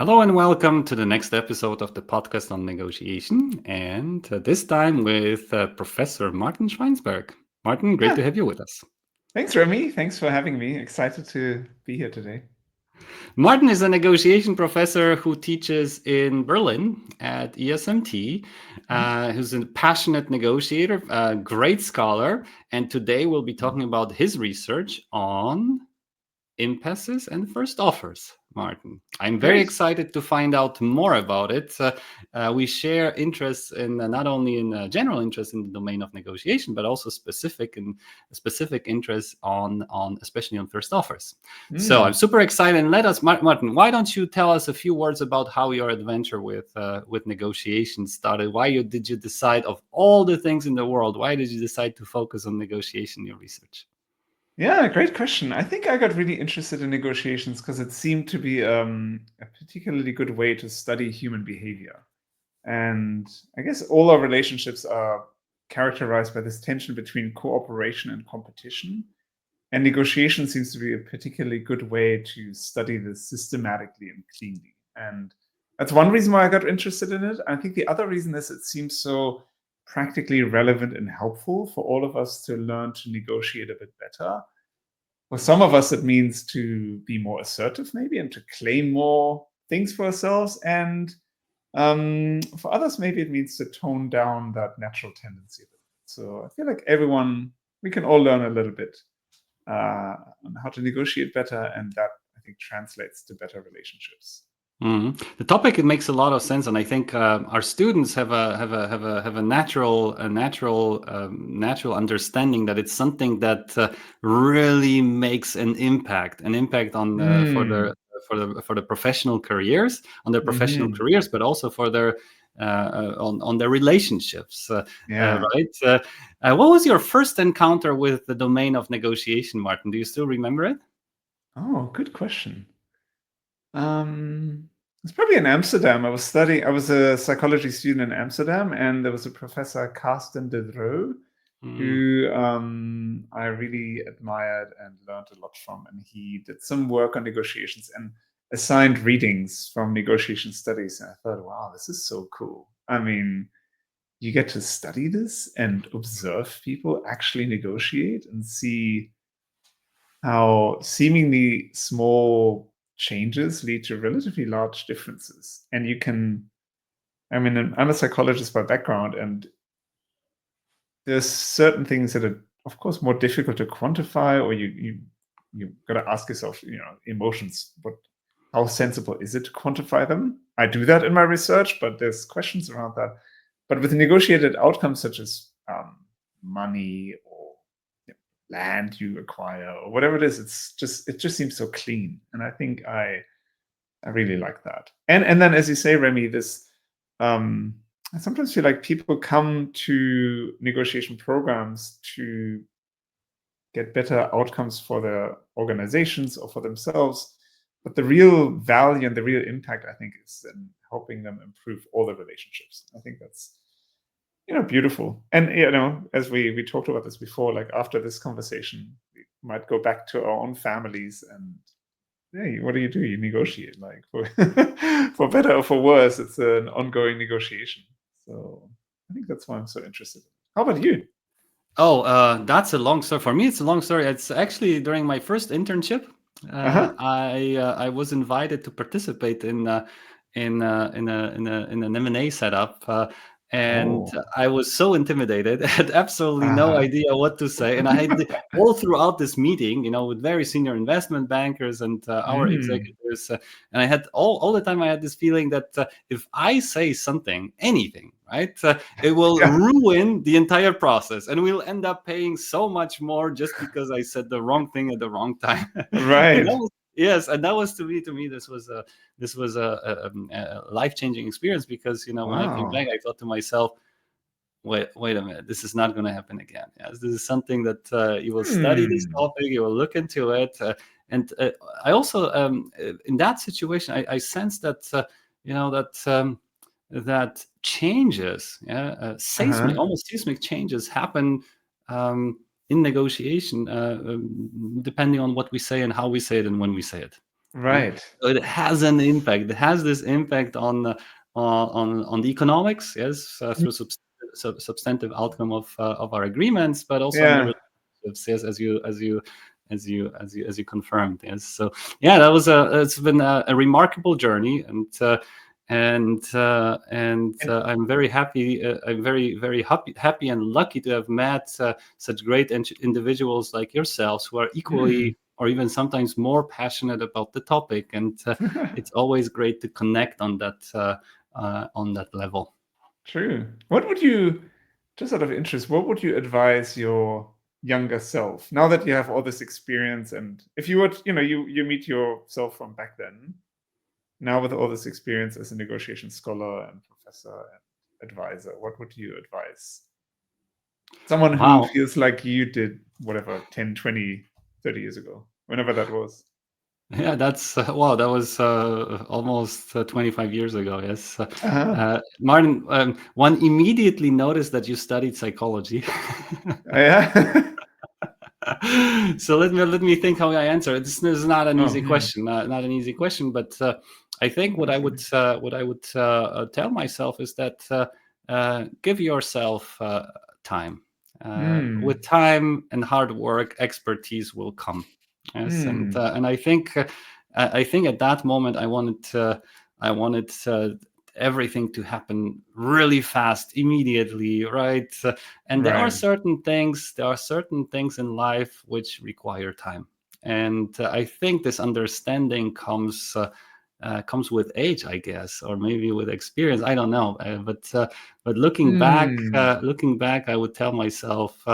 Hello and welcome to the next episode of the podcast on negotiation, and this time with Professor Martin Schweinsberg. Martin, great Yeah, to have you with us. thanks, Remy. Thanks for having me. Excited to be here today. Martin is a negotiation professor who teaches in Berlin at ESMT, who's a passionate negotiator, a great scholar, and today we'll be talking about his research on impasses and first offers. Martin, I'm very Great. excited to find out more about it. We share interests in not only in general interest in the domain of negotiation, but also specific interests on especially on first offers. So I'm Mm. super excited. And let us, Martin, why don't you tell us a few words about how your adventure with negotiation started? Did you decide, of all the things in the world, why did you decide to focus on negotiation in your research? Yeah, great question. I think I got really interested in negotiations because it seemed to be a particularly good way to study human behavior. And I guess all our relationships are characterized by this tension between cooperation and competition. And negotiation seems to be a particularly good way to study this systematically and cleanly. And that's one reason why I got interested in it. I think the other reason is it seems so practically relevant and helpful for all of us to learn to negotiate a bit better. For some of us, it means to be more assertive, maybe, and to claim more things for ourselves. And for others, maybe it means to tone down that natural tendency a bit. So I feel like we can all learn a little bit on how to negotiate better, and that I think translates to better relationships. The topic, it makes a lot of sense, and I think our students have a natural understanding that it's something that really makes an impact on Mm. for the professional careers, Hmm. but also for their on their relationships, Yeah. right? What was your first encounter with the domain of negotiation, Martin? Do you still remember it? Oh, good question. It's probably in Amsterdam. I was a psychology student in Amsterdam, and there was a professor, Carsten de Dreux, Mm. who I really admired and learned a lot from. And he did some work on negotiations and assigned readings from negotiation studies. And I thought, wow, this is so cool. I mean, you get to study this and observe people actually negotiate and see how seemingly small changes lead to relatively large differences. And you can, I mean, I'm a psychologist by background, and there's certain things that are, of course, more difficult to quantify, or you got to ask yourself, emotions, how sensible is it to quantify them? I do that in my research, but there's questions around that. But with negotiated outcomes such as money or land you acquire or whatever it is, it just seems so clean, and I think I really like that. And then, as you say, Remy, this I sometimes feel like people come to negotiation programs to get better outcomes for their organizations or for themselves. But the real value and the real impact, I think, is in helping them improve all the relationships. I think that's beautiful. And as we talked about this before, like after this conversation, we might go back to our own families and hey, what do? You negotiate, like for for better or for worse. It's an ongoing negotiation. So I think that's why I'm so interested. How about you? Oh, that's a long story. For me, it's a long story. It's actually during my first internship. Uh-huh. I was invited to participate in an M&A setup, and Oh. I was so intimidated. I had absolutely no Uh-huh. idea what to say, and I had all throughout this meeting, with very senior investment bankers and our Mm. executives, and I had all the time I had this feeling that if I say something, anything, right, it will Yeah. ruin the entire process, and we'll end up paying so much more just because I said the wrong thing at the wrong time. And that Right. was yes, and that was to me this was a life-changing experience because when I came back, Wow. I thought to myself, wait a minute, this is not going to happen again. Yes, this is something that you will study this Hmm. topic, you will look into it, and I also in that situation I sensed that that changes, yeah, Uh-huh. almost seismic changes happen in negotiation, depending on what we say and how we say it and when we say it. Right. So it has an impact. It has this impact on the economics, yes, through substantive outcome of our agreements, but also on the Yeah. relationships, yes, as you confirmed, yes. So yeah, that was it's been a remarkable journey, and I'm very happy. I'm very happy and lucky to have met such great individuals like yourselves who are equally or even sometimes more passionate about the topic, and it's always great to connect on that level. True. What would you, just out of interest, what would you advise your younger self now that you have all this experience? And if you would, you meet yourself from back then, now with all this experience as a negotiation scholar and professor and advisor, what would you advise someone who Wow. feels like you did whatever 10, 20, 30 years ago, whenever that was? Yeah, that's wow. That was almost 25 years ago. Yes, Martin. One immediately noticed that you studied psychology. Yeah. So let me think how I answer. This is not an easy Oh, question. Not an easy question, but I think what I would tell myself is that give yourself time. With time and hard work, expertise will come. Yes, and I think at that moment I wanted everything to happen really fast, immediately, right? And there are right. certain things in life which require time, and I think this understanding comes with age, I guess, or maybe with experience. I don't know, but looking back, I would tell myself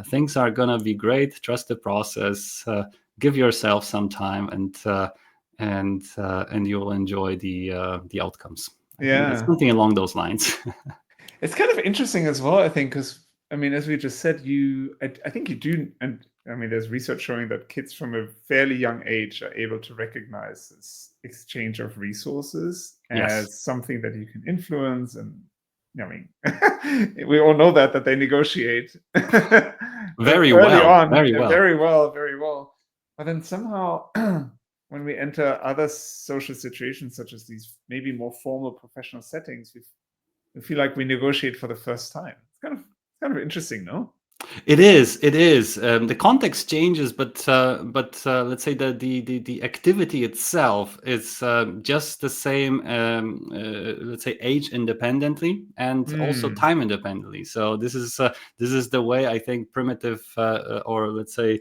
things are gonna be great. Trust the process. Give yourself some time, and you will enjoy the outcomes. I think that's Yeah. something along those lines. It's kind of interesting as well, I think, because I mean, as we just said, I think you do, and I mean, there's research showing that kids from a fairly young age are able to recognize this exchange of resources Yes, as something that you can influence, and I mean, we all know that they negotiate very early well, on, very well. very well, very well, but then somehow. When we enter other social situations, such as these maybe more formal professional settings, we feel like we negotiate for the first time. It's kind of interesting, no? It is. It is. The context changes, but let's say the activity itself is just the same. Let's say age independently and also time independently. So this is the way I think primitive or let's say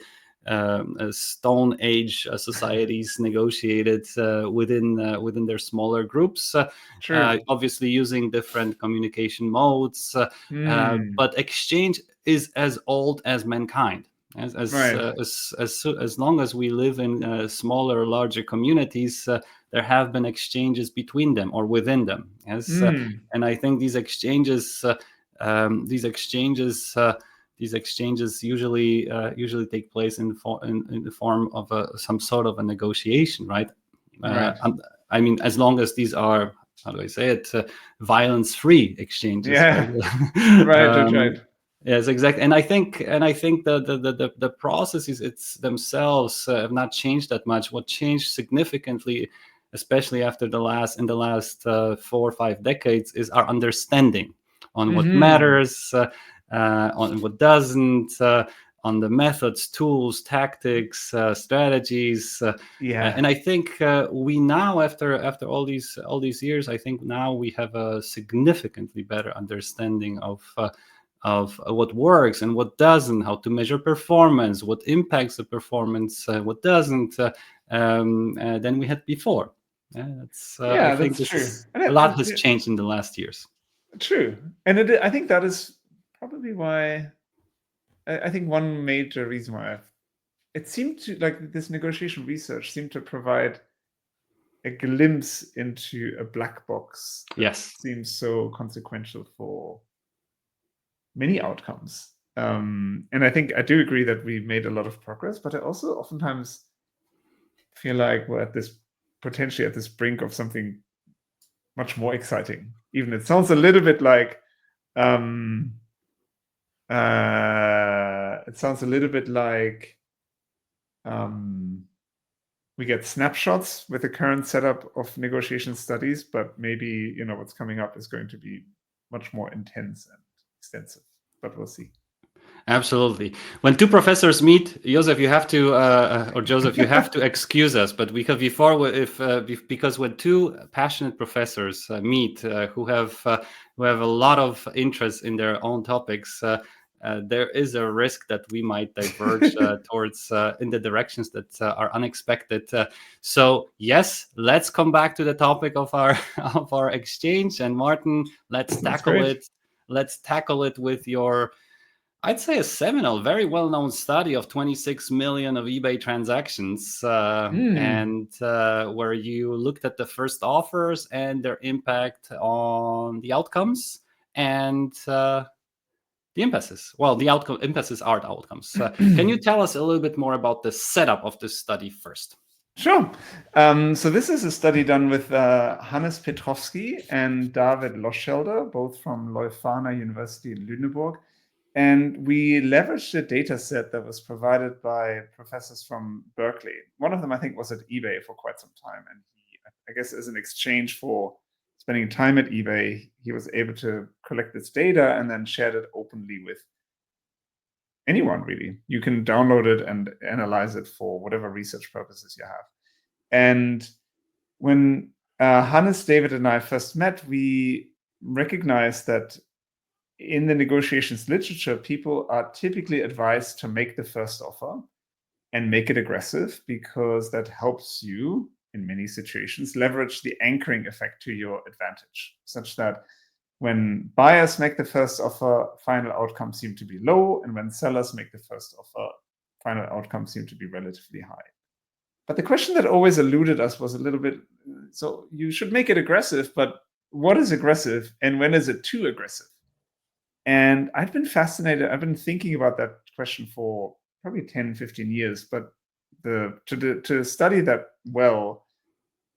Stone Age societies negotiated within their smaller groups. True. Obviously, using different communication modes, but exchange is as old as mankind. Right. As long as we live in smaller, larger communities, there have been exchanges between them or within them. Yes, and I think these exchanges usually take place in the form of some sort of a negotiation, right? Right. I mean, as long as these are, how do I say it, violence-free exchanges, right? Yeah. Right. Right. Right. Yes, exactly. And I think the processes it's themselves have not changed that much. What changed significantly, especially in the last 4 or 5 decades, is our understanding on what matters, on what doesn't, on the methods, tools, tactics, strategies. Yeah. And I think we now, after all these years, I think now we have a significantly better understanding of what works and what doesn't, how to measure performance, what impacts the performance, what doesn't, than we had before. Yeah, I Yeah. think That's this true. is And a lot has changed in the last years. true. And I think that is probably why. I think one major reason why it seemed to like this negotiation research seemed to provide a glimpse into a black box that Yes. seems so consequential for many outcomes. And I think I do agree that we made a lot of progress, but I also oftentimes feel like we're potentially at this brink of something much more exciting. Even it sounds a little bit like um, it sounds a little bit like um, we get snapshots with the current setup of negotiation studies, but maybe what's coming up is going to be much more intense and extensive. But we'll see. Absolutely. When two professors meet, Joseph, you have to, or Joseph, you have to excuse us. But because when two passionate professors meet who have a lot of interest in their own topics, there is a risk that we might diverge towards in the directions that are unexpected. So yes, let's come back to the topic of our exchange. And Martin, let's tackle it. Let's tackle it with your, I'd say, a seminal, very well-known study of 26 million of eBay transactions, and where you looked at the first offers and their impact on the outcomes and the impasses. Well, the impasses are the outcomes. Can you tell us a little bit more about the setup of this study first? Sure. So this is a study done with Hannes Petrovsky and David Loschelder, both from Leuphana University in Lüneburg. And we leveraged a data set that was provided by professors from Berkeley. One of them, I think, was at eBay for quite some time. And he, I guess, as an exchange for spending time at eBay, he was able to collect this data and then shared it openly with anyone, really. You can download it and analyze it for whatever research purposes you have. And when Hannes, David, and I first met, we recognized that in the negotiations literature, people are typically advised to make the first offer and make it aggressive, because that helps you, in many situations, leverage the anchoring effect to your advantage, such that when buyers make the first offer, final outcomes seem to be low, and when sellers make the first offer, final outcomes seem to be relatively high. But the question that always eluded us was a little bit, so you should make it aggressive, but what is aggressive and when is it too aggressive? And I've been fascinated. I've been thinking about that question for probably 10, 15 years, but to study that well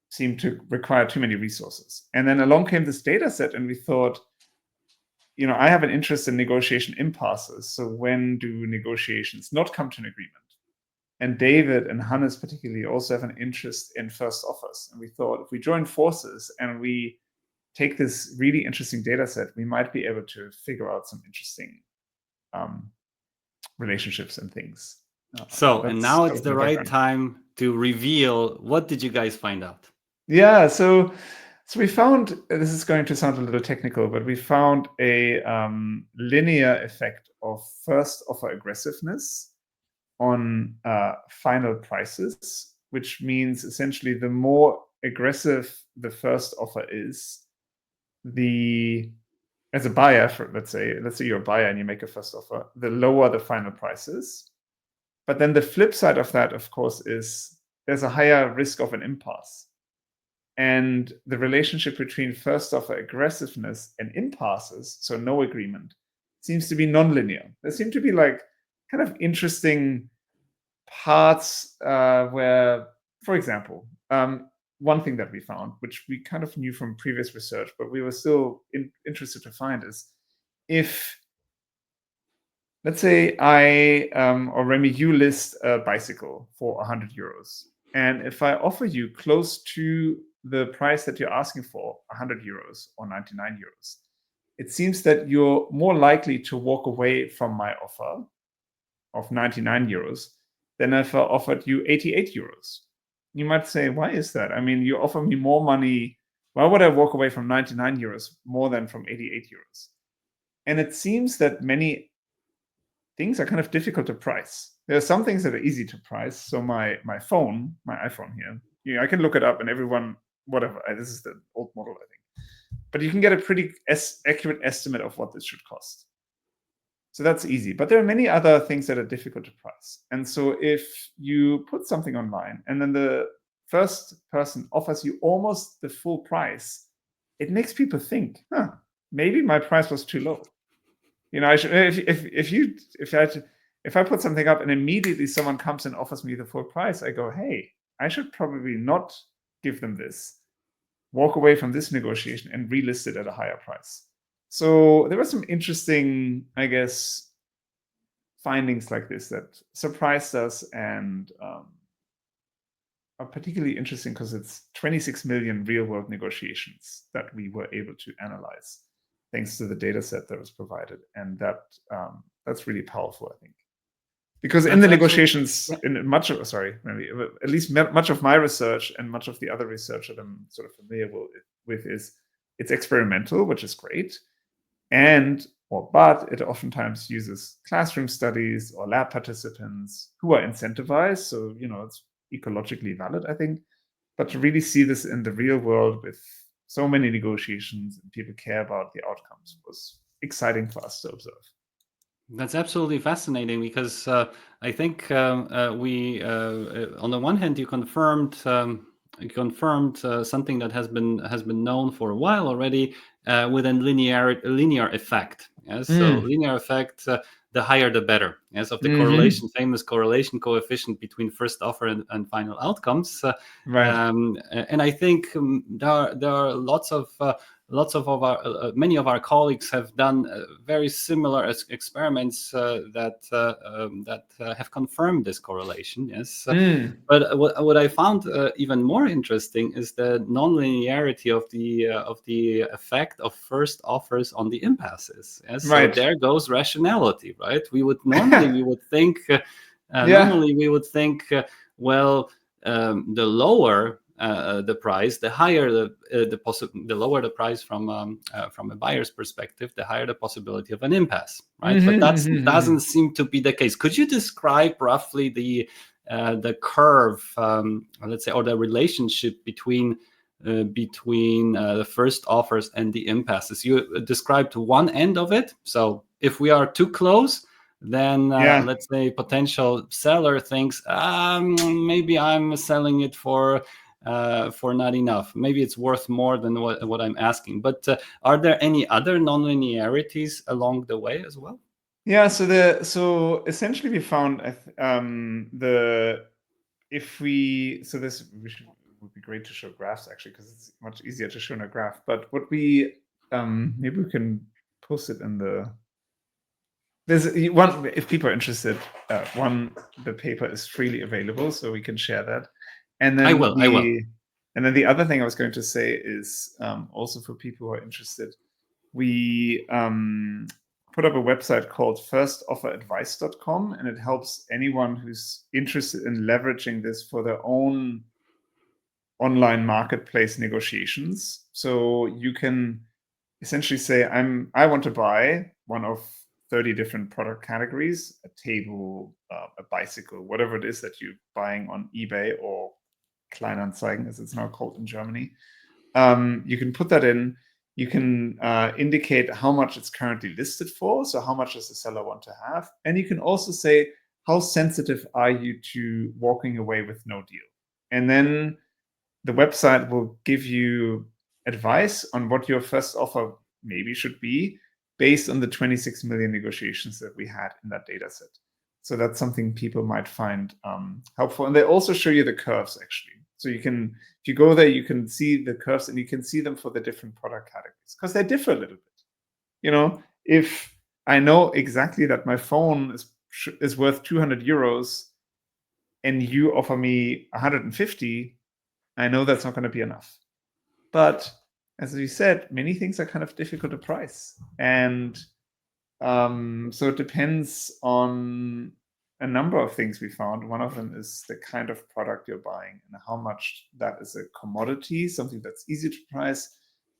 seemed to require too many resources. And then along came this data set, and we thought, I have an interest in negotiation impasses. So when do negotiations not come to an agreement? And David and Hannes particularly also have an interest in first offers. And we thought, if we join forces and we take this really interesting data set, we might be able to figure out some interesting relationships and things. And now it's the right time to reveal, what did you guys find out? Yeah, so we found, this is going to sound a little technical, but we found a linear effect of first offer aggressiveness on final prices, which means essentially the more aggressive the first offer is, as a buyer, let's say you're a buyer and you make a first offer, the lower the final price is. But then the flip side of that, of course, is there's a higher risk of an impasse. And the relationship between first offer aggressiveness and impasses, so no agreement, seems to be nonlinear. There seem to be like kind of interesting parts where, for example, one thing that we found, which we kind of knew from previous research, but we were still interested to find, is if, let's say I or Remy, you list a bicycle for 100 euros. And if I offer you close to the price that you're asking for, 100 euros or 99 euros, it seems that you're more likely to walk away from my offer of 99 euros than if I offered you 88 euros. You might say, why is that? I mean, you offer me more money. Why would I walk away from 99 euros more than from 88 euros? And it seems that many things are kind of difficult to price. There are some things that are easy to price. So my iPhone here, I can look it up and everyone, whatever, this is the old model, I think. But you can get a pretty accurate estimate of what this should cost. So that's easy. But there are many other things that are difficult to price. And so if you put something online and then the first person offers you almost the full price, it makes people think, maybe my price was too low. I should, if I put something up and immediately someone comes and offers me the full price, I go, hey, I should probably not give them this, walk away from this negotiation and relist it at a higher price. So there were some interesting, I guess, findings like this that surprised us and are particularly interesting because it's 26 million real-world negotiations that we were able to analyze thanks to the data set that was provided, and that's really powerful, I think. Because in the negotiations, in much of, at least much of my research and much of the other research that I'm sort of familiar with is it's experimental, which is great, but it oftentimes uses classroom studies or lab participants who are incentivized, so it's ecologically valid, I think. But to really see this in the real world with so many negotiations and people care about the outcomes was exciting for us to observe. That's absolutely fascinating because I think we, on the one hand, you confirmed something that has been known for a while already with a linear effect. Yes, so linear effect, the higher the better. Yes, of the correlation, famous correlation coefficient between first offer and final outcomes. Right. And I think there are lots of our many of our colleagues have done very similar experiments that have confirmed this correlation. Yes, but what I found even more interesting is the nonlinearity of the effect of first offers on the impasses. Yes, right. So there goes rationality, right? We would normally think well, the lower the price, the higher the lower the price from a buyer's perspective, the higher the possibility of an impasse, right? But that doesn't seem to be the case. Could you describe roughly the curve, let's say, or the relationship between the first offers and the impasses? You described one end of it. So if we are too close, then let's say potential seller thinks maybe I'm selling it for not enough. Maybe it's worth more than what I'm asking. But are there any other nonlinearities along the way as well? Yeah. So essentially we found would be great to show graphs actually, because it's much easier to show in a graph. But what we maybe we can post it in the. There's one, if people are interested, the paper is freely available, so we can share that. And then I will. And then the other thing I was going to say is also for people who are interested, we put up a website called firstofferadvice.com, and it helps anyone who's interested in leveraging this for their own online marketplace negotiations. So you can essentially say, I want to buy one of 30 different product categories, a table, a bicycle, whatever it is that you're buying on eBay or Kleinanzeigen, as it's now called in Germany. You can put that in. You can indicate how much it's currently listed for, so how much does the seller want to have. And you can also say, how sensitive are you to walking away with no deal? And then the website will give you advice on what your first offer maybe should be based on the 26 million negotiations that we had in that data set. So that's something people might find helpful. And they also show you the curves, actually. So if you go there, you can see the curves, and you can see them for the different product categories, because they differ a little bit. If I know exactly that my phone is worth 200 euros and you offer me 150, I know that's not going to be enough. But as you said, many things are kind of difficult to price. And so it depends on a number of things we found. One of them is the kind of product you're buying and how much that is a commodity, something that's easy to price,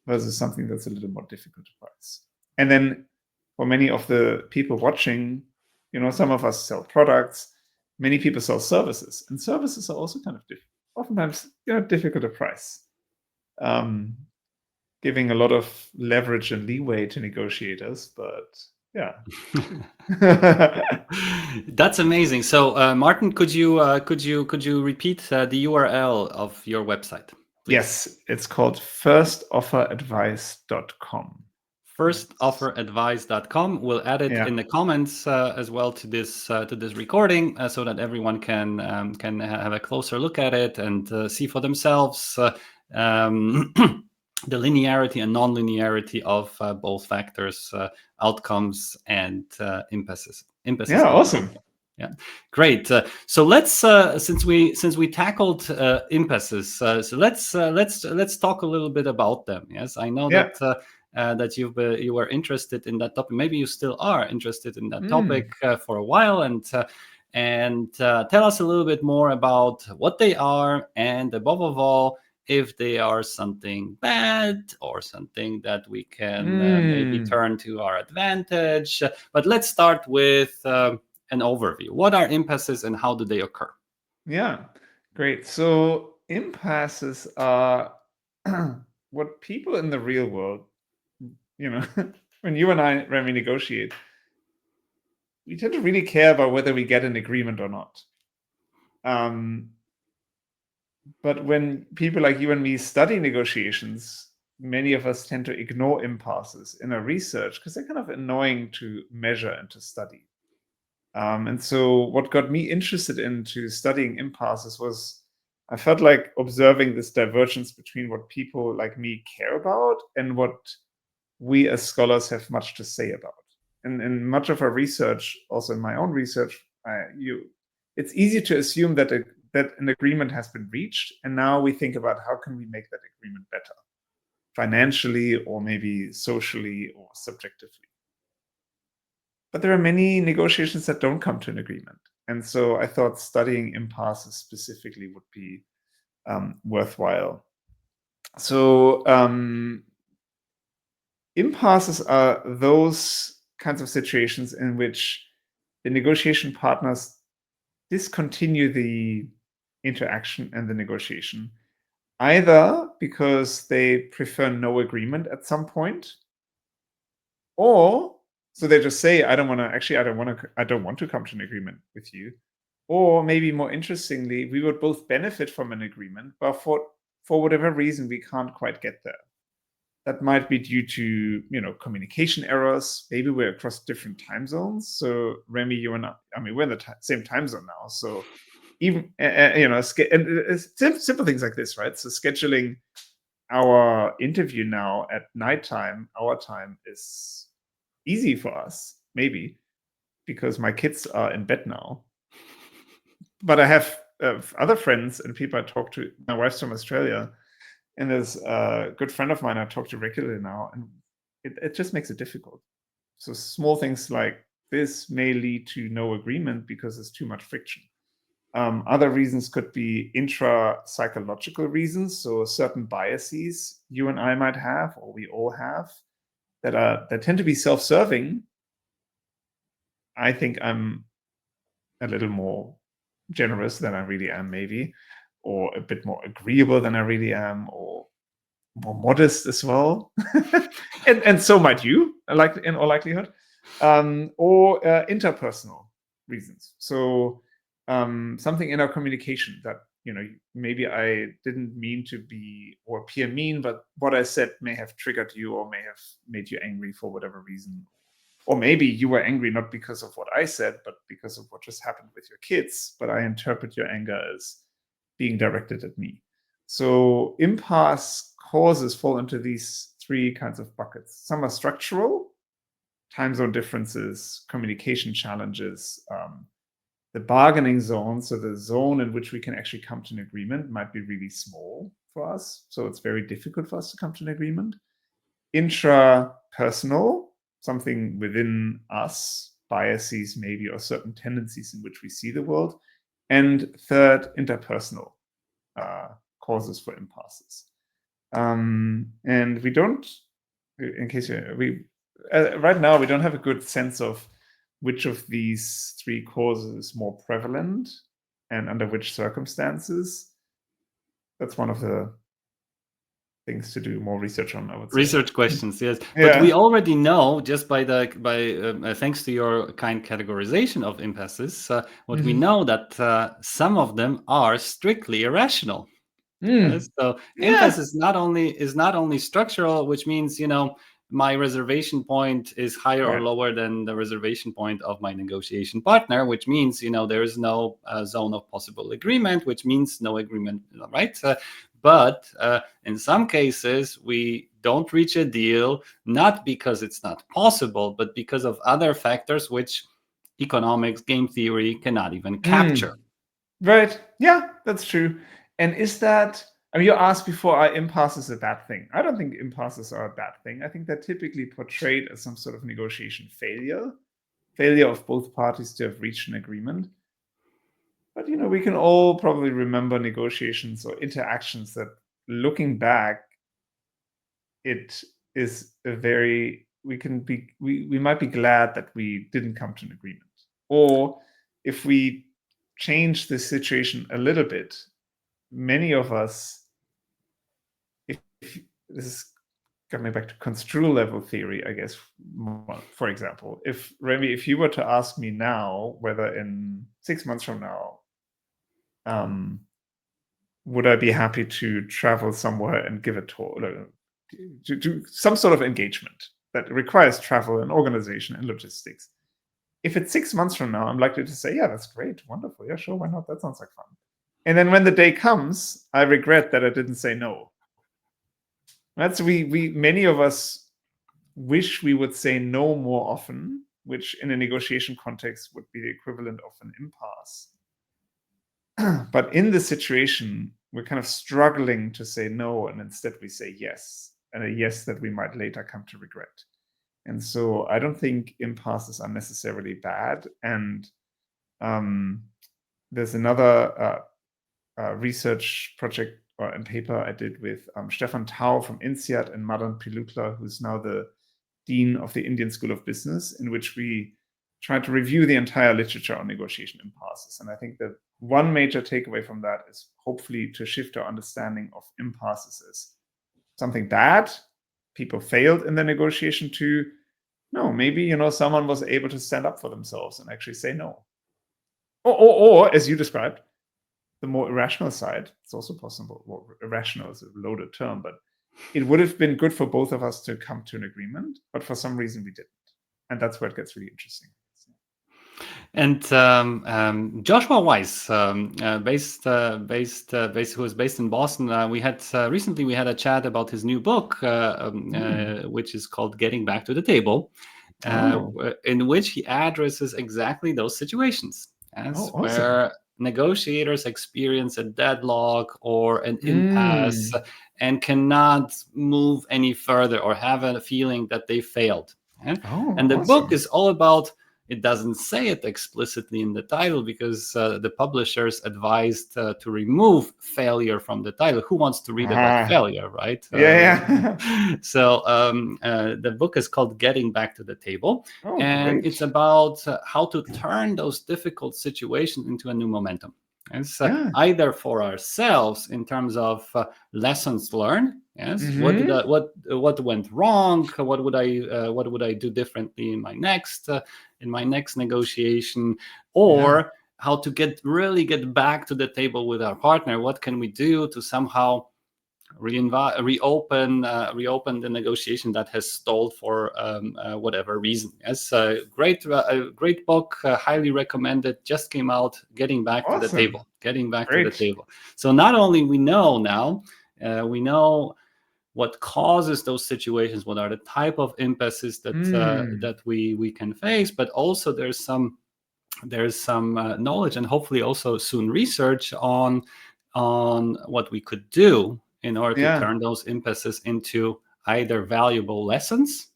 versus something that's a little more difficult to price. And then for many of the people watching, some of us sell products, many people sell services, and services are also kind of oftentimes difficult to price, giving a lot of leverage and leeway to negotiators, but yeah. That's amazing. So Martin, could you repeat the URL of your website, please? Yes, it's called firstofferadvice.com. Firstofferadvice.com. We'll add it in the comments as well to this recording, so that everyone can have a closer look at it and see for themselves the linearity and non-linearity of both factors, outcomes and impasses. Yeah, awesome. Yeah, great. So let's since we tackled impasses, so let's talk a little bit about them. Yes, I know Yeah. that you were interested in that topic. Maybe you still are interested in that Mm. topic for a while, and tell us a little bit more about what they are, and above all, if they are something bad or something that we can maybe Mm. turn to our advantage. But let's start with an overview. What are impasses and how do they occur? Yeah, great. So impasses are what people in the real world, when you and I, Remy, negotiate, we tend to really care about whether we get an agreement or not. But when people like you and me study negotiations, many of us tend to ignore impasses in our research because they're kind of annoying to measure and to study. And so what got me interested into studying impasses was I felt like observing this divergence between what people like me care about and what we as scholars have much to say about. And in much of our research, also in my own research, it's easy to assume that that an agreement has been reached, and now we think about how can we make that agreement better, financially or maybe socially or subjectively. But there are many negotiations that don't come to an agreement. And so I thought studying impasses specifically would be worthwhile. So impasses are those kinds of situations in which the negotiation partners discontinue the interaction and the negotiation, either because they prefer no agreement at some point, or so they just say, I don't want to come to an agreement with you. Or maybe more interestingly, we would both benefit from an agreement, but for whatever reason, we can't quite get there. That might be due to communication errors. Maybe we're across different time zones. So Remy, you and we're in the same time zone now. So even simple things like this, right? So scheduling our interview now at nighttime, our time, is easy for us, maybe because my kids are in bed now. But I have other friends and people I talk to. My wife's from Australia, and there's a good friend of mine I talk to regularly now, and it just makes it difficult. So small things like this may lead to no agreement because there's too much friction. Other reasons could be intra-psychological reasons, so certain biases you and I might have, or we all have, that tend to be self-serving. I think I'm a little more generous than I really am, maybe, or a bit more agreeable than I really am, or more modest as well. and so might you, like in all likelihood, or interpersonal reasons. So something in our communication that maybe I didn't mean to be or appear mean, but what I said may have triggered you or may have made you angry for whatever reason. Or maybe you were angry not because of what I said, but because of what just happened with your kids. But I interpret your anger as being directed at me. So impasse causes fall into these three kinds of buckets. Some are structural, time zone differences, communication challenges. The bargaining zone, so the zone in which we can actually come to an agreement, might be really small for us. So it's very difficult for us to come to an agreement. Intrapersonal, something within us, biases maybe, or certain tendencies in which we see the world. And third, interpersonal causes for impasses. And we don't, in case right now, we don't have a good sense of which of these three causes is more prevalent and under which circumstances. That's one of the things to do more research on, I would say. Research questions, yes. Yeah. But we already know, just by thanks to your kind categorization of impasses, what we know that some of them are strictly irrational. So impasse is not only structural, which means my reservation point is higher or lower than the reservation point of my negotiation partner, which means there is no zone of possible agreement, which means no agreement, right? But in some cases, we don't reach a deal, not because it's not possible, but because of other factors which economics, game theory cannot even capture. Right. Yeah, that's true. And is that, I mean, you asked before, are impasses a bad thing? I don't think impasses are a bad thing. I think they're typically portrayed as some sort of negotiation failure of both parties to have reached an agreement. But, we can all probably remember negotiations or interactions that, looking back, it is a very, we might be glad that we didn't come to an agreement. Or if we change the situation a little bit, many of us, if this is coming back to construal level theory, I guess, for example, if Remy, if you were to ask me now whether in 6 months from now, would I be happy to travel somewhere and give a talk, to do some sort of engagement that requires travel and organization and logistics? If it's 6 months from now, I'm likely to say, yeah, that's great, wonderful, yeah, sure, why not? That sounds like fun. And then when the day comes, I regret that I didn't say no. That's many of us wish we would say no more often, which in a negotiation context would be the equivalent of an impasse. But in this situation, we're kind of struggling to say no, and instead we say yes, and a yes that we might later come to regret. And so I don't think impasses are necessarily bad. And there's another research project and paper I did with Stefan Tau from INSEAD and Madan Pilukla, who's now the Dean of the Indian School of Business, in which we tried to review the entire literature on negotiation impasses. And I think that one major takeaway from that is hopefully to shift our understanding of impasses as something bad. People failed in the negotiation to, no, maybe, someone was able to stand up for themselves and actually say no. Or as you described, the more irrational side, it's also possible. Well, irrational is a loaded term, but it would have been good for both of us to come to an agreement, but for some reason we didn't. And that's where it gets really interesting. And Joshua Weiss, who is based in Boston, we had recently we had a chat about his new book, which is called "Getting Back to the Table," in which he addresses exactly those situations, where negotiators experience a deadlock or an impasse and cannot move any further or have a feeling that they failed. And the book is all about, it doesn't say it explicitly in the title because the publishers advised to remove failure from the title. Who wants to read about failure, right? So the book is called Getting Back to the Table. And it's about how to turn those difficult situations into a new momentum. It's either for ourselves in terms of lessons learned. Yes, what went wrong? What would I do differently in my next negotiation? Or how to really get back to the table with our partner? What can we do to somehow reopen the negotiation that has stalled for whatever reason? Yes, a great book, highly recommended. Just came out. Getting back to the table. Getting back to the table. So not only we know now, we know what causes those situations, what are the type of impasses that we can face, but also there's some knowledge and hopefully also soon research on what we could do in order to turn those impasses into either valuable lessons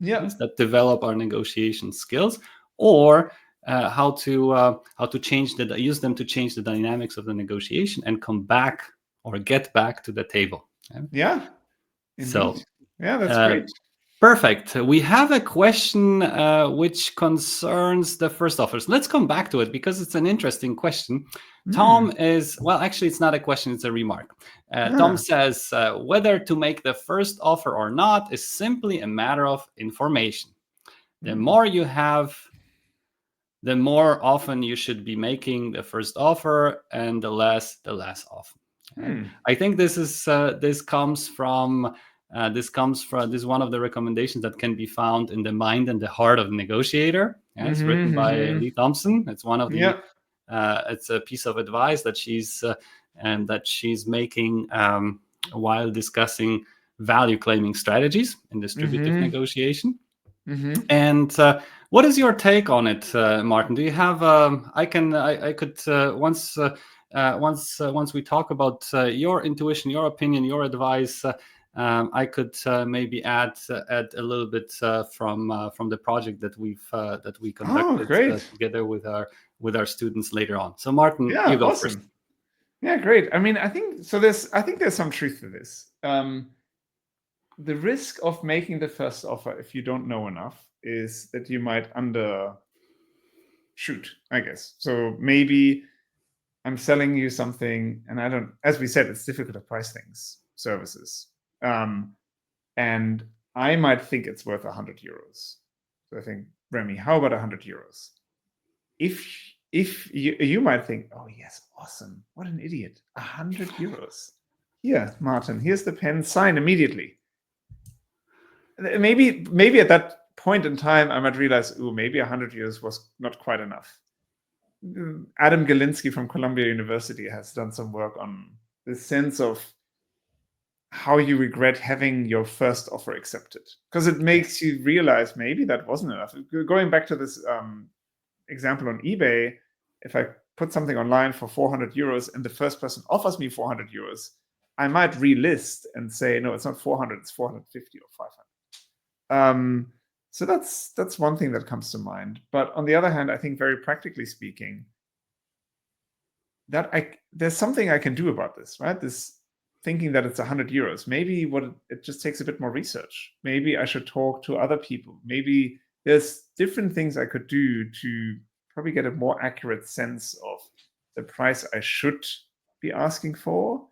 that develop our negotiation skills, or how to use them to change the dynamics of the negotiation and come back or get back to the table. Indeed. So that's great. Perfect. We have a question which concerns the first offers. Let's come back to it because it's an interesting question. Tom actually, it's not a question, it's a remark. Tom says, whether to make the first offer or not is simply a matter of information. The more you have, the more often you should be making the first offer, and the less often. I think this is this comes from one of the recommendations that can be found in The Mind and the Heart of the Negotiator. It's written by Lee Thompson. It's one of the it's a piece of advice that she's making while discussing value claiming strategies in distributive negotiation. And What is your take on it, Martin? Do you have? I could once we talk about your intuition, your opinion, your advice. I could maybe add a little bit from the project that we conducted great. together with our students later on. So, Martin, Yeah, you go first. awesome. Yeah, great. I mean, I think so. I think there's some truth to this. The risk of making the first offer, if you don't know enough, is that you might undershoot, I guess. So maybe I'm selling you something, and I don't. As we said, it's difficult to price things, services, and I might think it's worth 100 euros. So I think, Remy, how about 100 euros? If you might think, oh yes, awesome, what an idiot, 100 euros. Here, Martin, here's the pen, sign immediately. Maybe at that point in time, I might realize, maybe 100 euros was not quite enough. Adam Galinsky from Columbia University has done some work on the sense of how you regret having your first offer accepted, because it makes you realize maybe that wasn't enough. Going back to this example on eBay, if I put something online for 400 euros and the first person offers me 400 euros, I might relist and say, no, it's not 400, it's 450 or 500. So that's one thing that comes to mind. But on the other hand, I think very practically speaking, there's something I can do about this, right? This thinking that it's 100 euros. Maybe it just takes a bit more research. Maybe I should talk to other people. Maybe there's different things I could do to probably get a more accurate sense of the price I should be asking for.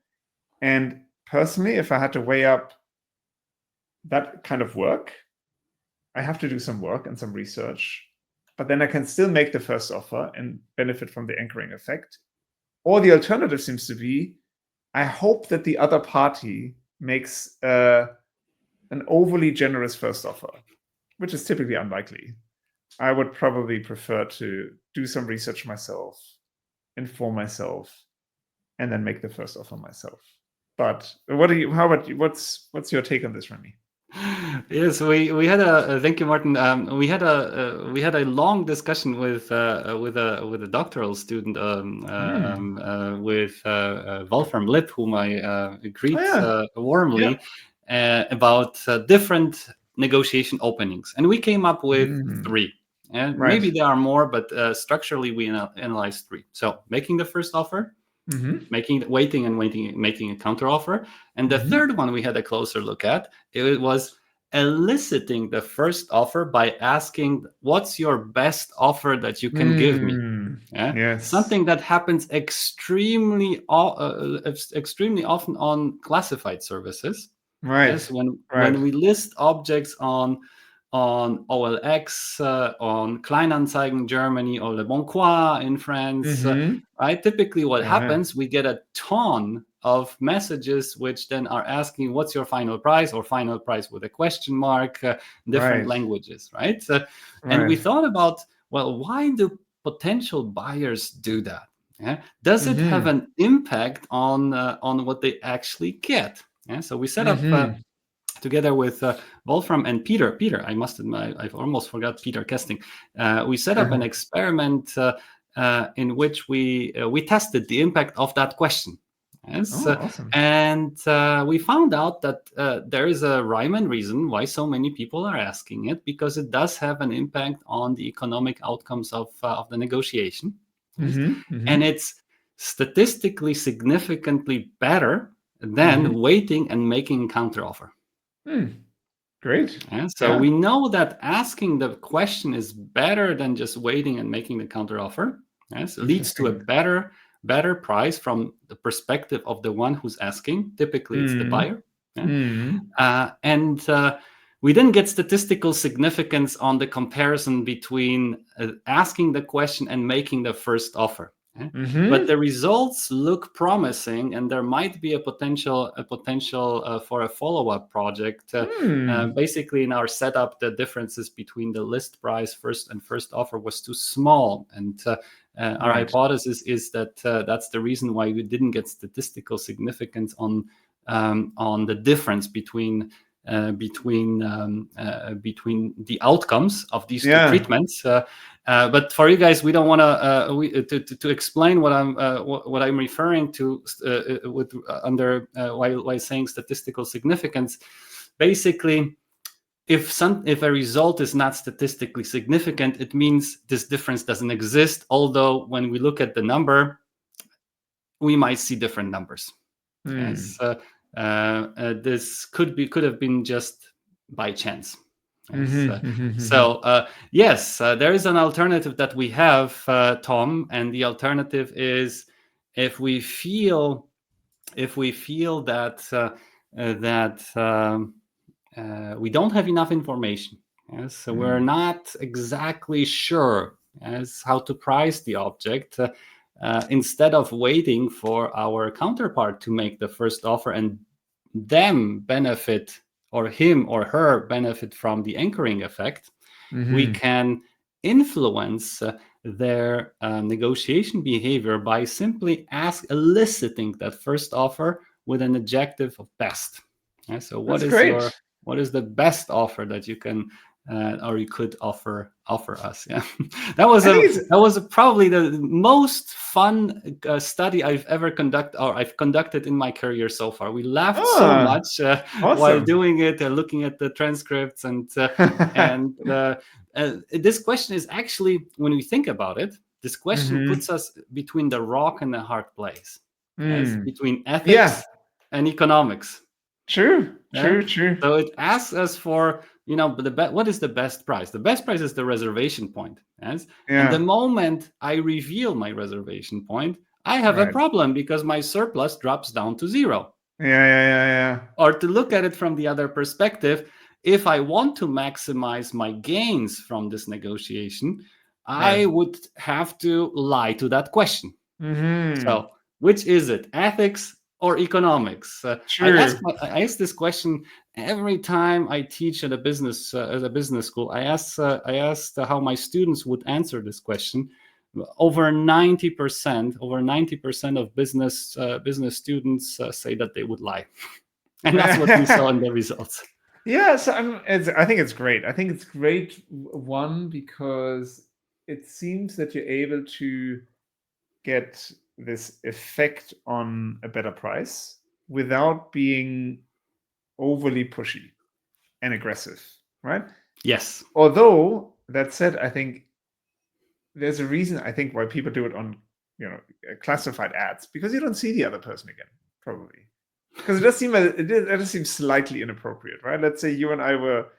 And personally, if I had to weigh up that kind of work, I have to do some work and some research, but then I can still make the first offer and benefit from the anchoring effect. Or the alternative seems to be, I hope that the other party makes an overly generous first offer, which is typically unlikely. I would probably prefer to do some research myself, inform myself, and then make the first offer myself. But how about you? What's your take on this, Remy? Yes, we had thank you, Martin. We had a long discussion with a doctoral student with Wolfram Lipp, whom I greet warmly, about different negotiation openings, and we came up with 3. And maybe there are more, but structurally we analyzed 3. So making the first offer, making a counter offer, and the third one we had a closer look at. It was eliciting the first offer by asking, "What's your best offer that you can give me?" Yes. Something that happens extremely often on classified services. Right. Yes, when we list objects on OLX, on Kleinanzeigen Germany, or Le Bon Coin in France, right? Typically what happens, we get a ton of messages which then are asking, what's your final price, or final price with a question mark, different languages, right? And we thought about, well, why do potential buyers do that? Does it have an impact on what they actually get? So we set up together with Wolfram and Peter, I must admit, I've almost forgot Peter Kesting. We set up an experiment in which we tested the impact of that question. Yes, awesome. And we found out that there is a rhyme and reason why so many people are asking it, because it does have an impact on the economic outcomes of the negotiation. And it's statistically significantly better than waiting and making a counteroffer. Great. So we know that asking the question is better than just waiting and making the counteroffer. Yes, leads to a better price from the perspective of the one who's asking. Typically, it's the buyer. And we didn't get statistical significance on the comparison between asking the question and making the first offer. But the results look promising, and there might be a potential for a follow-up project. Basically, in our setup, the differences between the list price first offer was too small, and our hypothesis is that that's the reason why we didn't get statistical significance on the difference between between the outcomes of these two Yeah. treatments. But for you guys, we don't want to explain what I'm referring to while saying statistical significance. Basically, if a result is not statistically significant, it means this difference doesn't exist. Although when we look at the number, we might see different numbers. Yes, this could have been just by chance. Yes. So yes, there is an alternative that we have, Tom, and the alternative is if we feel that we don't have enough information. Yes, so we're not exactly sure as how to price the object. Instead of waiting for our counterpart to make the first offer and them benefit, or him or her benefit from the anchoring effect, we can influence their negotiation behavior by simply eliciting that first offer with an adjective of best. Yeah, so what is the best offer that you can or you could offer us? Yeah, that was probably the most fun study I've ever conducted in my career so far. We laughed so much while doing it, looking at the transcripts, and this question is actually, when we think about it, this question puts us between the rock and the hard place, yes? Between ethics and economics. True. So it asks us for, what is the best price? The best price is the reservation point. Yes? And the moment I reveal my reservation point, I have a problem because my surplus drops down to zero. Yeah. Or to look at it from the other perspective, if I want to maximize my gains from this negotiation, I would have to lie to that question. So which is it, ethics or economics? I ask this question every time I teach at a business school. I asked how my students would answer this question. Over 90% of business students say that they would lie, and that's what we saw in the results. Yeah, so I think it's great. I think it's great, one, because it seems that you're able to get this effect on a better price without being overly pushy and aggressive, right? Yes. Although, that said, I think there's a reason, I think, why people do it on classified ads, because you don't see the other person again, probably. Because it does seem slightly inappropriate, right? Let's say you and I were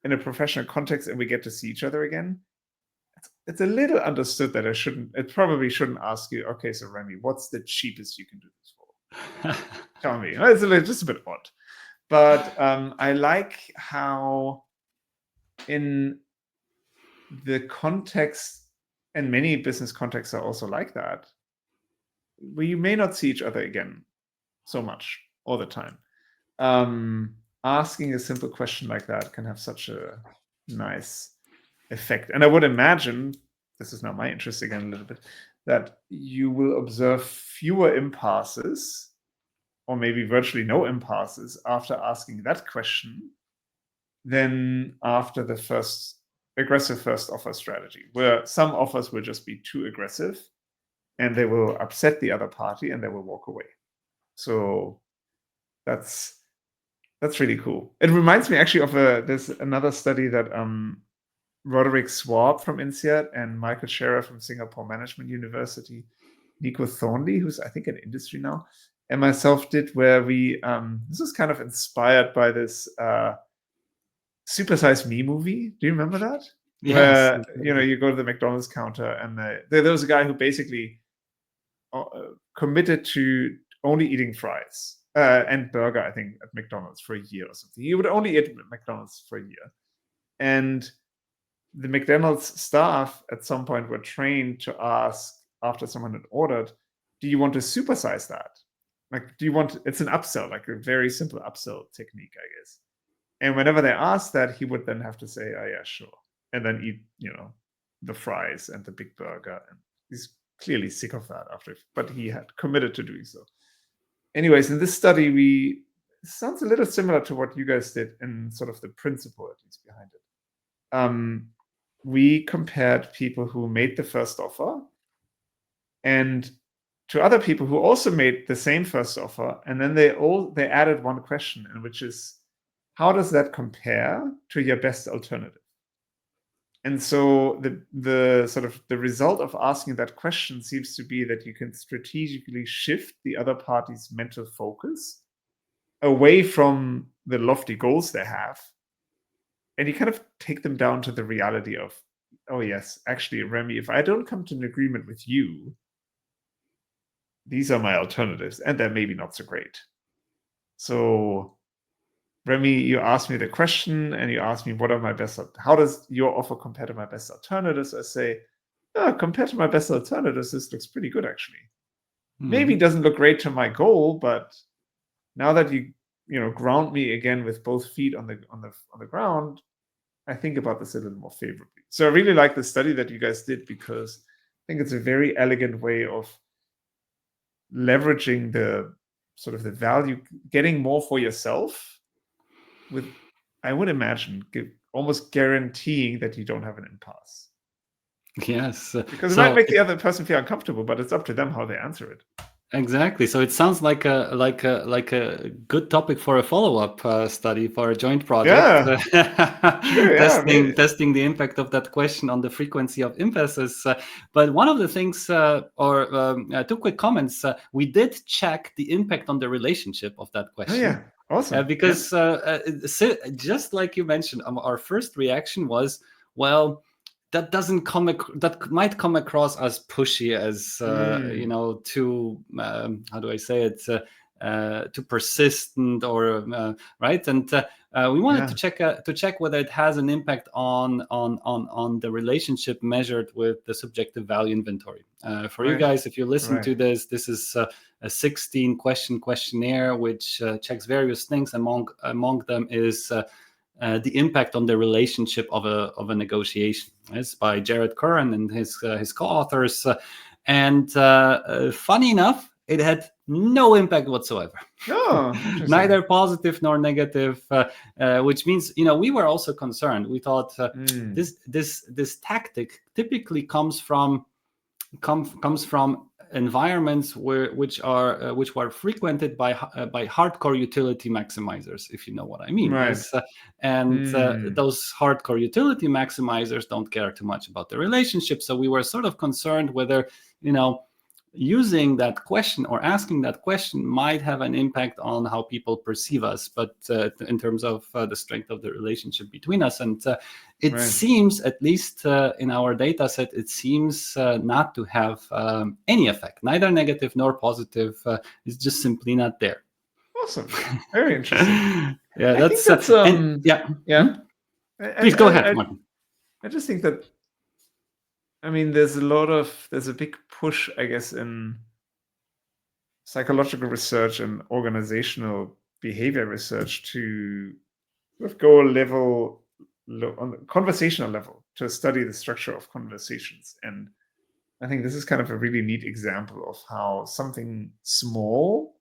in a professional context and we get to see each other again. It's a little understood that I probably shouldn't ask you, okay, so Remy, what's the cheapest you can do this for? Tell me. It's just a bit odd. But I like how in the context, and many business contexts are also like that, we may not see each other again so much all the time. Asking a simple question like that can have such a nice effect. And I would imagine, this is now my interest again a little bit, that you will observe fewer impasses, or maybe virtually no impasses, after asking that question than after the aggressive first offer strategy, where some offers will just be too aggressive and they will upset the other party and they will walk away. So that's really cool. It reminds me actually of there's another study that Roderick Swab from INSEAD and Michael Scherer from Singapore Management University, Nico Thornley, who's I think in industry now, and myself did, where we this was kind of inspired by this Super Size Me movie. Do you remember that? Yes. Where you go to the McDonald's counter and there was a guy who basically committed to only eating fries and burger, I think, at McDonald's for a year or something. He would only eat McDonald's for a year. And the McDonald's staff at some point were trained to ask, after someone had ordered, do you want to supersize that? Like, it's an upsell, like a very simple upsell technique, I guess. And whenever they asked that, he would then have to say, oh yeah, sure. And then eat, the fries and the big burger. And he's clearly sick of that but he had committed to doing so. Anyways, in this study, sounds a little similar to what you guys did in sort of the principle, at least, behind it. We compared people who made the first offer and to other people who also made the same first offer, and then they added one question, and which is, how does that compare to your best alternative? And so the sort of the result of asking that question seems to be that you can strategically shift the other party's mental focus away from the lofty goals they have, and you kind of take them down to the reality of, oh yes, actually, Remy, if I don't come to an agreement with you, these are my alternatives, and they're maybe not so great. So, Remy, you asked me the question, and you asked me, how does your offer compare to my best alternatives? I say, compared to my best alternatives, this looks pretty good, actually. Maybe it doesn't look great to my goal, but now that you ground me again with both feet on the ground, I think about this a little more favorably. So I really like the study that you guys did, because I think it's a very elegant way of leveraging the sort of the value, getting more for yourself with, I would imagine, almost guaranteeing that you don't have an impasse. Yes. Because it might make the other person feel uncomfortable, but it's up to them how they answer it. Exactly. So it sounds like a good topic for a follow-up study for a joint project. Yeah. Sure, testing the impact of that question on the frequency of impasses. But one of the things, two quick comments. We did check the impact on the relationship of that question. Oh yeah, awesome. Because just like you mentioned, our first reaction was, well, that might come across as pushy, as too how do I say it, too persistent, or right. And we wanted to check whether it has an impact on the relationship measured with the subjective value inventory. For you guys, if you listen to this is a 16 question questionnaire which checks various things. Among them is the impact on the relationship of a negotiation. It's by Jared Curran and his co-authors, and funny enough, it had no impact whatsoever. Neither positive nor negative, which means we were also concerned. We thought this tactic typically comes from environments which were frequented by hardcore utility maximizers, if you know what I mean. Right. Yes? Those hardcore utility maximizers don't care too much about the relationship. So we were sort of concerned whether using that question or asking that question might have an impact on how people perceive us, but in terms of the strength of the relationship between us. And it seems, at least in our data set, it seems not to have any effect, neither negative nor positive. It's just simply not there. Awesome. Very interesting. That's Please go ahead, Martin. I just think that, there's a big push, I guess, in psychological research and organizational behavior research to sort of go on the conversational level, to study the structure of conversations. And I think this is kind of a really neat example of how something small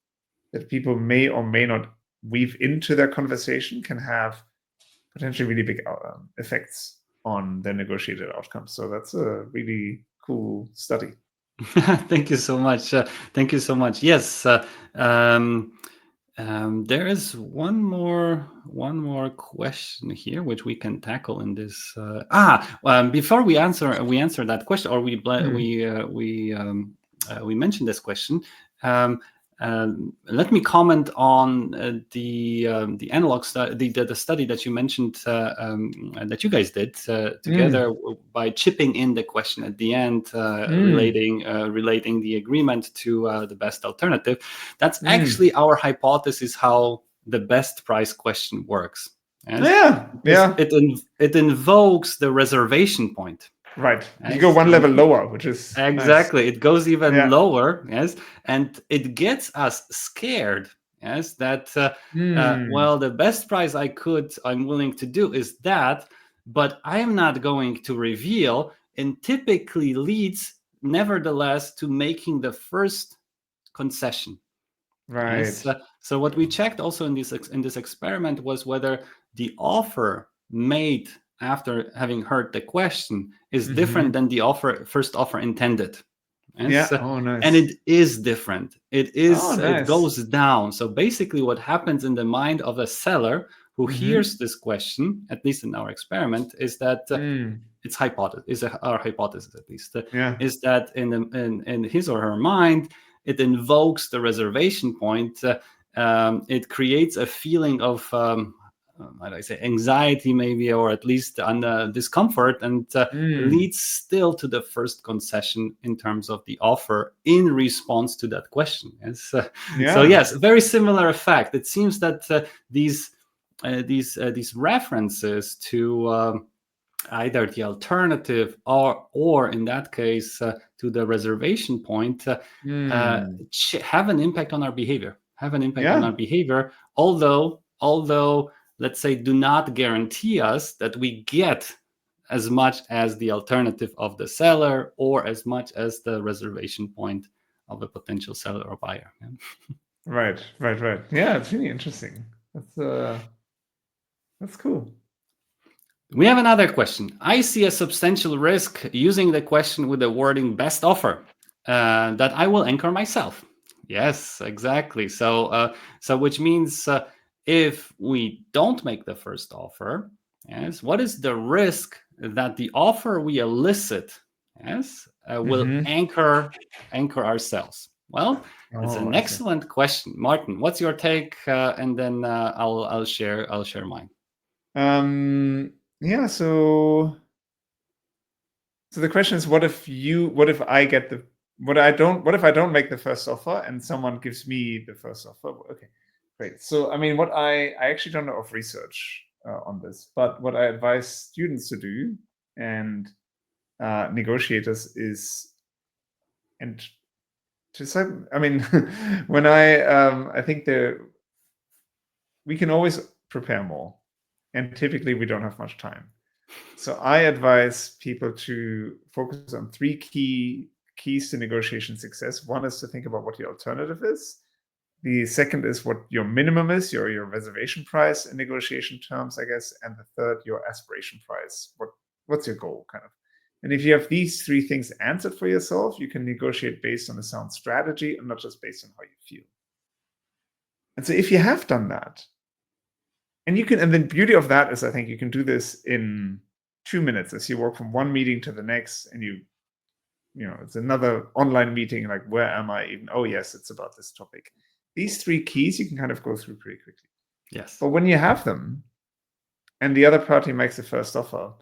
that people may or may not weave into their conversation can have potentially really big effects on the negotiated outcomes. So that's a really cool study. Thank you so much. Yes, there is one more question here which we can tackle in this. Before we answer that question, or we mentioned this question. Let me comment on the analog study, the study that you mentioned that you guys did together by chipping in the question at the end, relating the agreement to the best alternative. That's actually our hypothesis how the best price question works. It invokes the reservation point. Right. You go one level lower, which is exactly nice. It goes even lower, yes, and it gets us scared, yes, that well, the best price I'm willing to do is that, but I am not going to reveal, and typically leads nevertheless to making the first concession. Right. Yes. So what we checked also in this experiment was whether the offer made after having heard the question is different than the first offer intended. Yes. Yeah. Oh, And nice. it is different. Oh, It nice. goes down. So basically what happens in the mind of a seller who hears this question, at least in our experiment, is that it's our hypothesis at least, Yeah. is that in his or her mind, it invokes the reservation point. It creates a feeling of how do I say, anxiety maybe, or at least discomfort, and leads still to the first concession in terms of the offer in response to that question. Yes. So Yeah. yes, very similar effect. It seems that these references to either the alternative or in that case to the reservation point have an impact on our behavior. Yeah. Although let's say do not guarantee us that we get as much as the alternative of the seller or as much as the reservation point of a potential seller or buyer. Yeah. Right. Yeah, it's really interesting. That's cool. We have another question. I see a substantial risk using the question with the wording best offer that I will anchor myself. Yes, exactly. So which means if we don't make the first offer, yes, what is the risk that the offer we elicit, yes, will anchor ourselves? Well, it's an excellent question, Martin. What's your take? And then I'll share mine. Yeah. So the question is, what if I don't make the first offer and someone gives me the first offer? Okay, great. So, I mean, what I actually don't know of research on this, but what I advise students to do and negotiators is, and to some, I mean, when I think we can always prepare more, and typically we don't have much time. So I advise people to focus on three keys to negotiation success. One is to think about what the alternative is. The second is what your minimum is, your reservation price in negotiation terms, I guess. And the third, your aspiration price. What's your goal, kind of? And if you have these three things answered for yourself, you can negotiate based on a sound strategy and not just based on how you feel. And so if you have done that, and the beauty of that is, I think you can do this in 2 minutes as you walk from one meeting to the next, and you know, it's another online meeting, like, where am I even? Oh, yes, it's about this topic. These three keys you can kind of go through pretty quickly. Yes. But when you have them and the other party makes the first offer,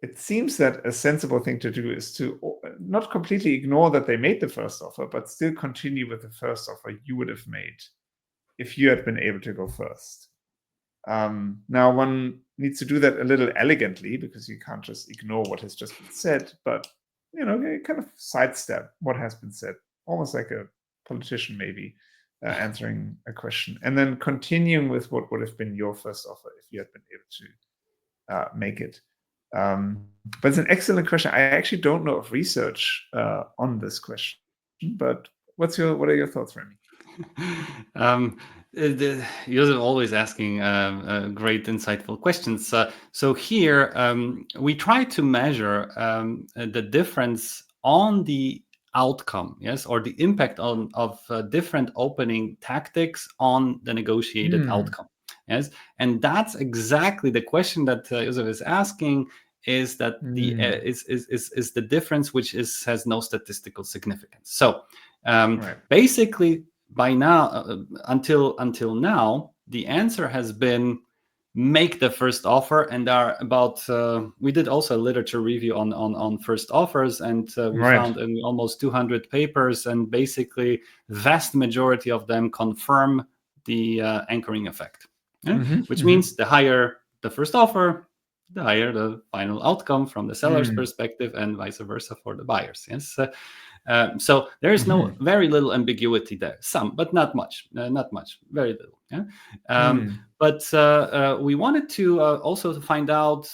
it seems that a sensible thing to do is to not completely ignore that they made the first offer, but still continue with the first offer you would have made if you had been able to go first. Now, one needs to do that a little elegantly, because you can't just ignore what has just been said, but, you know, kind of sidestep what has been said, almost like a politician maybe answering a question, and then continuing with what would have been your first offer if you had been able to make it. But it's an excellent question. I actually don't know of research on this question, but what are your thoughts, Remy? You're always asking great, insightful questions. So here we try to measure the difference on the outcome, yes, or the impact of different opening tactics on the negotiated outcome, yes, and that's exactly the question that Josef is asking. Is that is the difference which has no statistical significance? So basically, by now, until now, the answer has been make the first offer, and there are about we did also a literature review on first offers, and we found almost 200 papers, and basically vast majority of them confirm the anchoring effect, which means the higher the first offer, the higher the final outcome from the seller's perspective, and vice versa for the buyers. Yes. So there is very little ambiguity there. Some, but not much. Very little. Yeah. But we wanted to also find out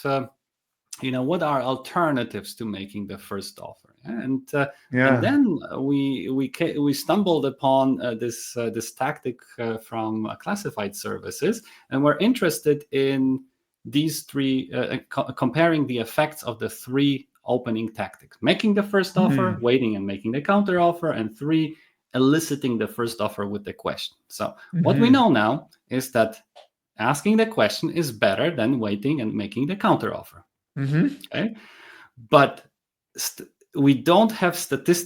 what are alternatives to making the first offer? And Yeah. then we stumbled upon this tactic from classified services, and we're interested in these three, comparing the effects of the three opening tactics: making the first offer, waiting and making the counter offer, and three, eliciting the first offer with the question. So what we know now is that asking the question is better than waiting and making the counter offer. Okay, but we don't have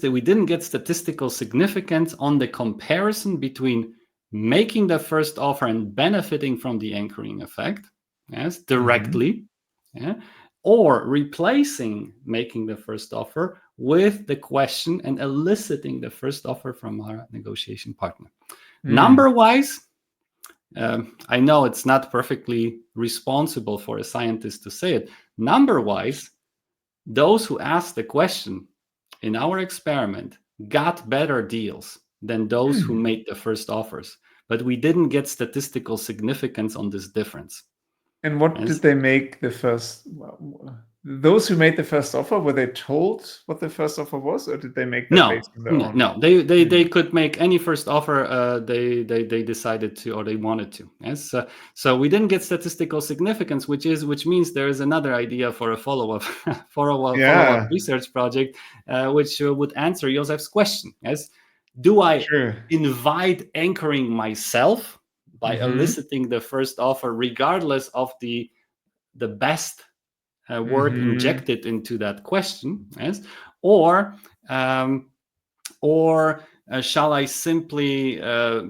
we didn't get statistical significance on the comparison between making the first offer and benefiting from the anchoring effect, yes, directly, yeah, or replacing making the first offer with the question and eliciting the first offer from our negotiation partner. Number wise, I know it's not perfectly responsible for a scientist to say it. Number-wise, those who asked the question in our experiment got better deals than those who made the first offers. But we didn't get statistical significance on this difference. And what did they make the first? Those who made the first offer, were they told what the first offer was, or did they make that based on their own? No. They could make any first offer they decided to, or they wanted to. Yes. So we didn't get statistical significance, which means there is another idea for a follow-up research project, which would answer Josef's question. Yes. Do I invite anchoring myself by eliciting the first offer, regardless of the best word injected into that question, yes, or shall I simply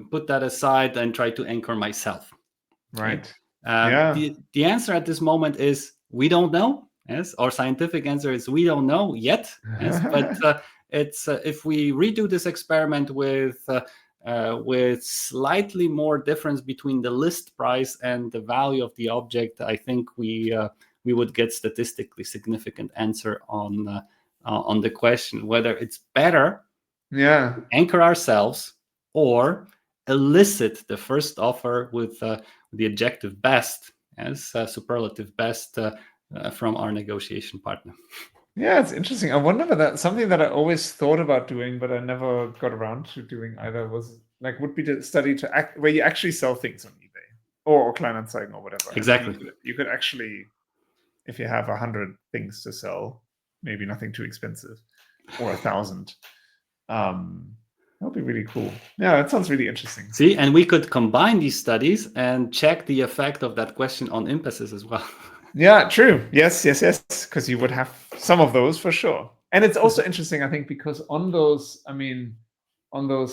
put that aside and try to anchor myself? Right. The answer at this moment is we don't know. Yes, our scientific answer is we don't know yet. Yes, but it's if we redo this experiment with slightly more difference between the list price and the value of the object, I think we would get statistically significant answer on the question whether it's better to anchor ourselves or elicit the first offer with the adjective best as superlative best from our negotiation partner. Yeah, it's interesting. I wonder whether that's something that I always thought about doing, but I never got around to doing either, was would be to study where you actually sell things on eBay or Kleinanzeigen or whatever. Exactly. You could actually, if you have 100 things to sell, maybe nothing too expensive, or 1,000. That would be really cool. Yeah, that sounds really interesting. See, and we could combine these studies and check the effect of that question on impasses as well. Yeah, true. Yes. Because you would have some of those for sure. And it's also interesting, I think, because on those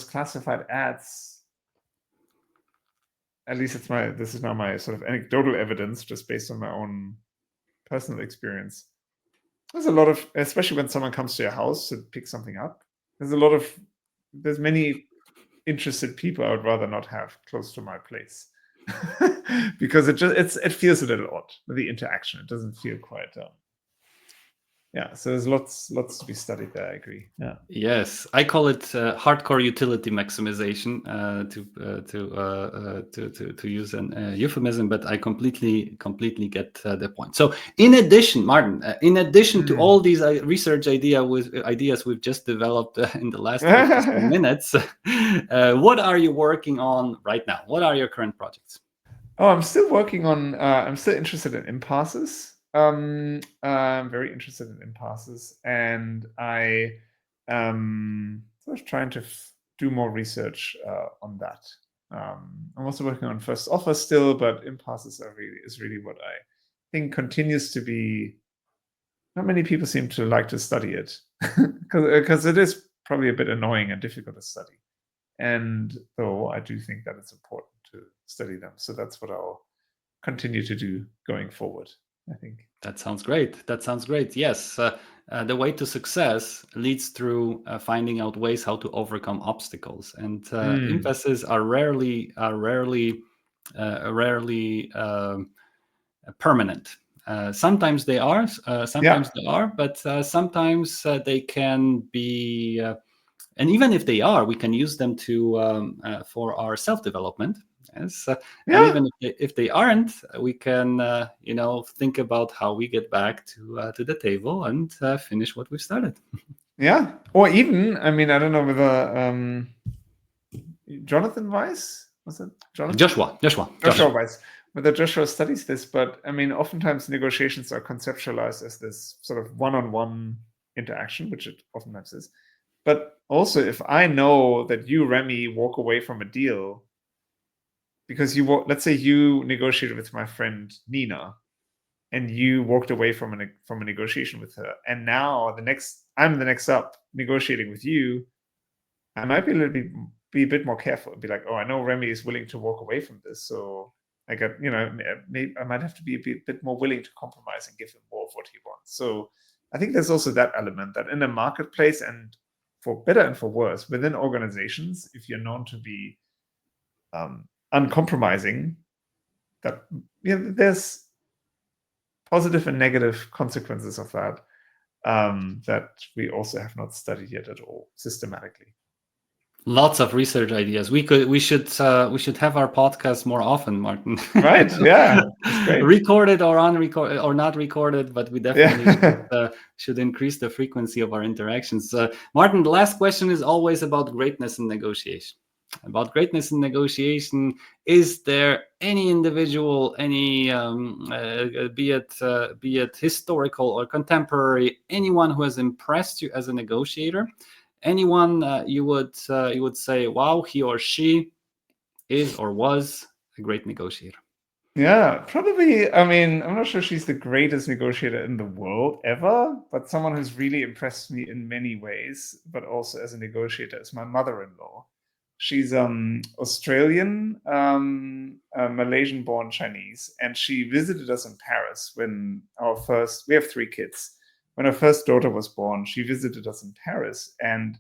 classified ads, at least this is now my sort of anecdotal evidence, just based on my own personal experience. There's a lot of, especially when someone comes to your house to pick something up, there's many interested people I would rather not have close to my place. Because it feels a little odd with the interaction. It doesn't feel quite so there's lots to be studied there. I agree. Yeah. Yes, I call it hardcore utility maximization to use an euphemism, but I completely get the point. So, in addition, Martin, to all these research ideas we've just developed in the last 15 minutes, what are you working on right now? What are your current projects? Oh, I'm still working on. I'm still interested in impasses. I'm very interested in impasses, and I sort of trying to do more research on that. I'm also working on first offer still, but impasses is really what I think continues to be. Not many people seem to like to study it because it is probably a bit annoying and difficult to study. And though I do think that it's important to study them, so that's what I'll continue to do going forward, I think. That sounds great. Yes, the way to success leads through finding out ways how to overcome obstacles, and impasses are rarely permanent. Sometimes they are, but sometimes they can be. And even if they are, we can use them for our self-development. Yes, and even if they aren't, we can think about how we get back to the table and finish what we've started. Yeah, or even, I mean, I don't know whether Jonathan Weiss, was it Jonathan? Joshua Weiss, whether Joshua studies this, but I mean, oftentimes negotiations are conceptualized as this sort of one-on-one interaction, which it oftentimes is. But also, if I know that you, Remy, walk away from a deal because let's say you negotiated with my friend Nina, and you walked away from a negotiation with her, and now I'm the next up negotiating with you, I might be a bit more careful. Be like, oh, I know Remy is willing to walk away from this, so I got, maybe I might have to be a bit more willing to compromise and give him more of what he wants. So I think there's also that element that in a marketplace, and for better and for worse, within organizations, if you're known to be uncompromising, that there's positive and negative consequences of that that we also have not studied yet at all systematically. Lots of research ideas. We should have our podcast more often, Martin. Right? Yeah, that's great. Recorded or unrecorded or not recorded, but we definitely should increase the frequency of our interactions. Martin, the last question is always about greatness in negotiation. About greatness in negotiation, is there any individual, any be it historical or contemporary, anyone who has impressed you as a negotiator? Anyone you would say, wow, he or she is or was a great negotiator? Yeah, probably. I mean, I'm not sure she's the greatest negotiator in the world ever, but someone who's really impressed me in many ways, but also as a negotiator, is my mother-in-law. She's Australian, Malaysian-born Chinese, and she visited us in Paris when we have 3 kids. When our first daughter was born, she visited us in Paris, and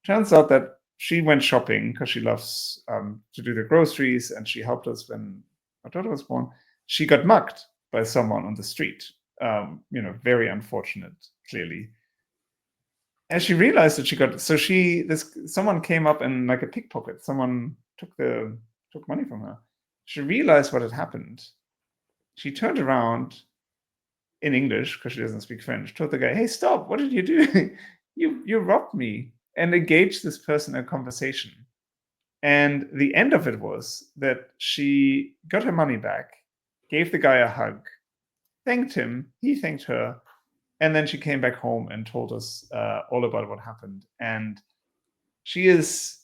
turns out that she went shopping because she loves to do the groceries, and she helped us when our daughter was born. She got mugged by someone on the street. Very unfortunate, clearly. And she realized that someone came up and, like a pickpocket, someone took money from her. She realized what had happened. She turned around in English, because she doesn't speak French, told the guy, "Hey, stop, what did you do? you robbed me," and engaged this person in a conversation. And the end of it was that she got her money back, gave the guy a hug, thanked him, he thanked her, and then she came back home and told us all about what happened. And she is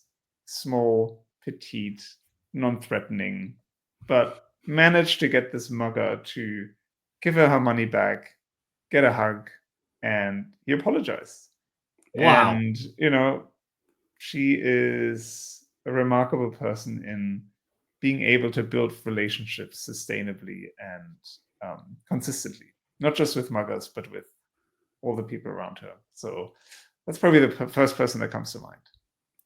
small, petite, non-threatening, but managed to get this mugger to give her money back, get a hug, and he apologized. Wow. And, she is a remarkable person in being able to build relationships sustainably and consistently, not just with muggers, but with all the people around her. So that's probably the first person that comes to mind.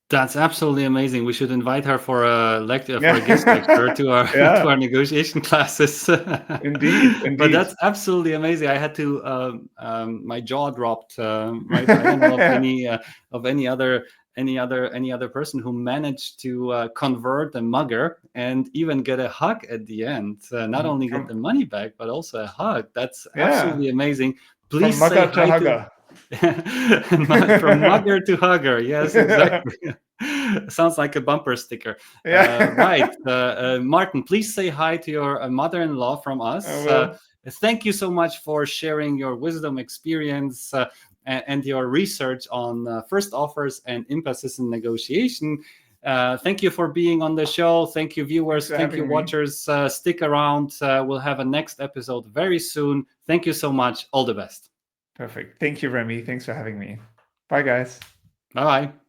That's absolutely amazing. We should invite her for a lecture, for a guest lecture to our negotiation classes. Indeed. But that's absolutely amazing. I had to my jaw dropped. Right? I don't know of any other person who managed to convert a mugger and even get a hug at the end. Not only get the money back, but also a hug. That's absolutely amazing. Please from mugger say hi to hugger. From mugger to hugger. Yes, exactly. Sounds like a bumper sticker. Right. Martin, please say hi to your mother-in-law from us. Thank you so much for sharing your wisdom, experience, and your research on first offers and impasses in negotiation. Thank you for being on the show. Thank you, viewers. Thank you, watchers. Stick around. We'll have a next episode very soon. Thank you so much. All the best. Perfect. Thank you, Remy. Thanks for having me. Bye, guys. Bye-bye.